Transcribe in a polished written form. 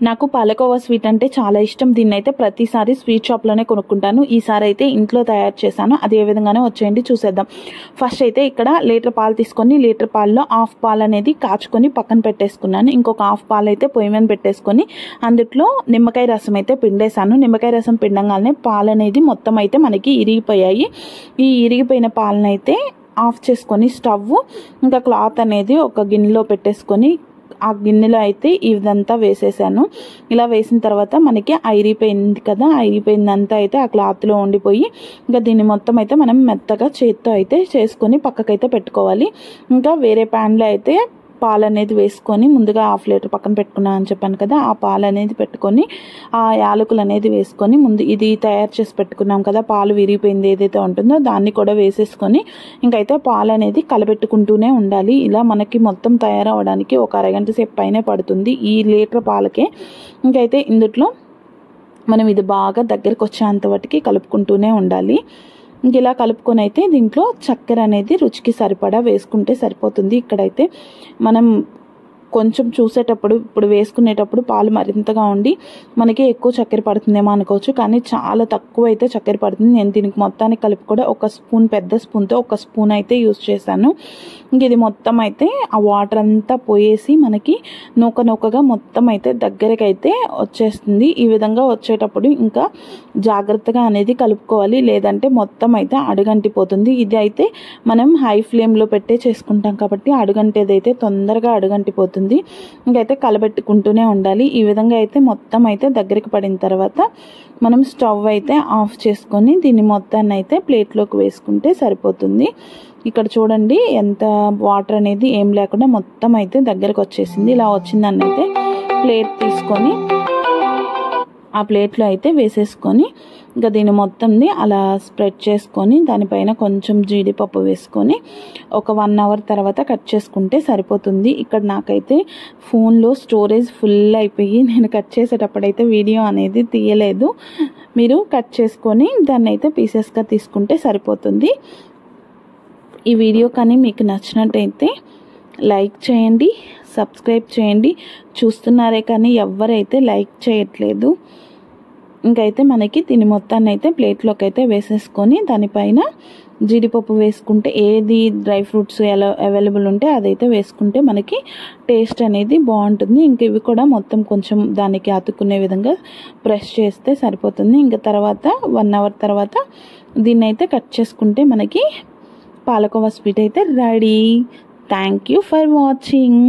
నాకు పాలకోవా స్వీట్ అంటే చాలా ఇష్టం. దీన్ని అయితే ప్రతిసారి స్వీట్ షాప్లోనే కొనుక్కుంటాను. ఈసారి అయితే ఇంట్లో తయారు చేశాను. అది ఏ విధంగానే వచ్చేయండి చూసేద్దాం. ఫస్ట్ అయితే ఇక్కడ లీటర్ పాలు తీసుకొని లీటర్ పాలలో హాఫ్ పాలు అనేది కాచుకొని పక్కన పెట్టేసుకున్నాను. ఇంకొక హాఫ్ పాలు అయితే పొయ్యి మీద పెట్టేసుకొని అందులో నిమ్మకాయ రసం అయితే పిండేశాను. నిమ్మకాయ రసం పిండంగానే పాలు అనేది మొత్తం అయితే మనకి ఇరిగిపోయాయి. ఈ ఇరిగిపోయిన పాలను అయితే ఆఫ్ చేసుకొని స్టవ్ ఇంకా క్లాత్ అనేది ఒక గిన్నెలో పెట్టేసుకొని ఆ గిన్నెలో అయితే ఇదంతా వేసేసాను. ఇలా వేసిన తర్వాత మనకి ఐరిపోయింది కదా, ఐరిపోయిందంతా అయితే ఆ క్లాత్లో ఉండిపోయి ఇంకా దీన్ని మొత్తం అయితే మనం మెత్తగా చేత్తో అయితే చేసుకొని పక్కకైతే పెట్టుకోవాలి. ఇంకా వేరే ప్యాన్లో అయితే పాలు అనేది వేసుకొని ముందుగా హాఫ్ లీటర్ పక్కన పెట్టుకున్నాను అని చెప్పాను కదా, ఆ పాలు అనేది పెట్టుకొని ఆ యాలకులు అనేది వేసుకొని ముందు ఇది తయారు చేసి పెట్టుకున్నాం కదా పాలు విరిగిపోయింది ఏదైతే ఉంటుందో దాన్ని కూడా వేసేసుకొని ఇంకైతే పాలు అనేది కలబెట్టుకుంటూనే ఉండాలి. ఇలా మనకి మొత్తం తయారవడానికి ఒక అరగంట సేపు పైనే పడుతుంది ఈ లీటర్ పాలకే. ఇంకైతే ఇందులో మనం ఇది బాగా దగ్గరకు వచ్చేంత వాటికి కలుపుకుంటూనే ఉండాలి. ఇంక ఇలా కలుపుకొని అయితే దీంట్లో చక్కెర అనేది రుచికి సరిపడా వేసుకుంటే సరిపోతుంది. ఇక్కడైతే మనం కొంచెం చూసేటప్పుడు ఇప్పుడు వేసుకునేటప్పుడు పాలు మరింతగా ఉండి మనకి ఎక్కువ చక్కెర పడుతుందేమో అనుకోవచ్చు, కానీ చాలా తక్కువ అయితే చక్కెర పడుతుంది. నేను దీనికి మొత్తానికి కలిపి కూడా ఒక స్పూన్ పెద్ద స్పూన్తో ఒక స్పూన్ అయితే యూజ్ చేశాను. ఇంక ఇది మొత్తం అయితే ఆ వాటర్ అంతా పోయేసి మనకి నూకగా మొత్తం అయితే దగ్గరికి అయితే వచ్చేస్తుంది. ఈ విధంగా వచ్చేటప్పుడు ఇంకా జాగ్రత్తగా అనేది కలుపుకోవాలి, లేదంటే మొత్తం అయితే అడుగంటిపోతుంది. ఇది అయితే మనం హై ఫ్లేమ్లో పెట్టే చేసుకుంటాం కాబట్టి అడుగంటేదైతే తొందరగా అడుగంటిపోతుంది. ఇంకైతే కలబెట్టుకుంటూనే ఉండాలి. ఈ విధంగా అయితే మొత్తం అయితే దగ్గరికి పడిన తర్వాత మనం స్టవ్ అయితే ఆఫ్ చేసుకొని దీన్ని మొత్తాన్ని అయితే ప్లేట్లోకి వేసుకుంటే సరిపోతుంది. ఇక్కడ చూడండి ఎంత వాటర్ అనేది ఏం లేకుండా మొత్తం అయితే దగ్గరకు వచ్చేసింది. ఇలా వచ్చిందని అయితే ప్లేట్ తీసుకొని ఆ ప్లేట్లో అయితే వేసేసుకొని ఇంకా దీన్ని మొత్తంని అలా స్ప్రెడ్ చేసుకొని దానిపైన కొంచెం జీడిపప్పు వేసుకొని ఒక 1 అవర్ తర్వాత కట్ చేసుకుంటే సరిపోతుంది. ఇక్కడ నాకైతే ఫోన్లో స్టోరేజ్ ఫుల్ అయిపోయి నేను కట్ చేసేటప్పుడైతే వీడియో అనేది తీయలేదు. మీరు కట్ చేసుకొని దాన్ని అయితే పీసెస్గా తీసుకుంటే సరిపోతుంది. ఈ వీడియో కానీ మీకు నచ్చినట్టయితే లైక్ చేయండి, సబ్స్క్రైబ్ చేయండి. చూస్తున్నారే కానీ ఎవరైతే లైక్ చేయట్లేదు. ఇంకైతే మనకి దీని మొత్తాన్ని అయితే ప్లేట్లోకి అయితే వేసేసుకొని దానిపైన జీడిపప్పు వేసుకుంటే ఏది డ్రై ఫ్రూట్స్ ఎలా అవైలబుల్ ఉంటే అదైతే వేసుకుంటే మనకి టేస్ట్ అనేది బాగుంటుంది. ఇంక ఇవి కూడా మొత్తం కొంచెం దానికి అతుక్కునే విధంగా ప్రెస్ చేస్తే సరిపోతుంది. ఇంకా తర్వాత 1 అవర్ తర్వాత దీన్ని అయితే కట్ చేసుకుంటే మనకి పాలకోవా స్వీట్ అయితే ready. Thank you for watching.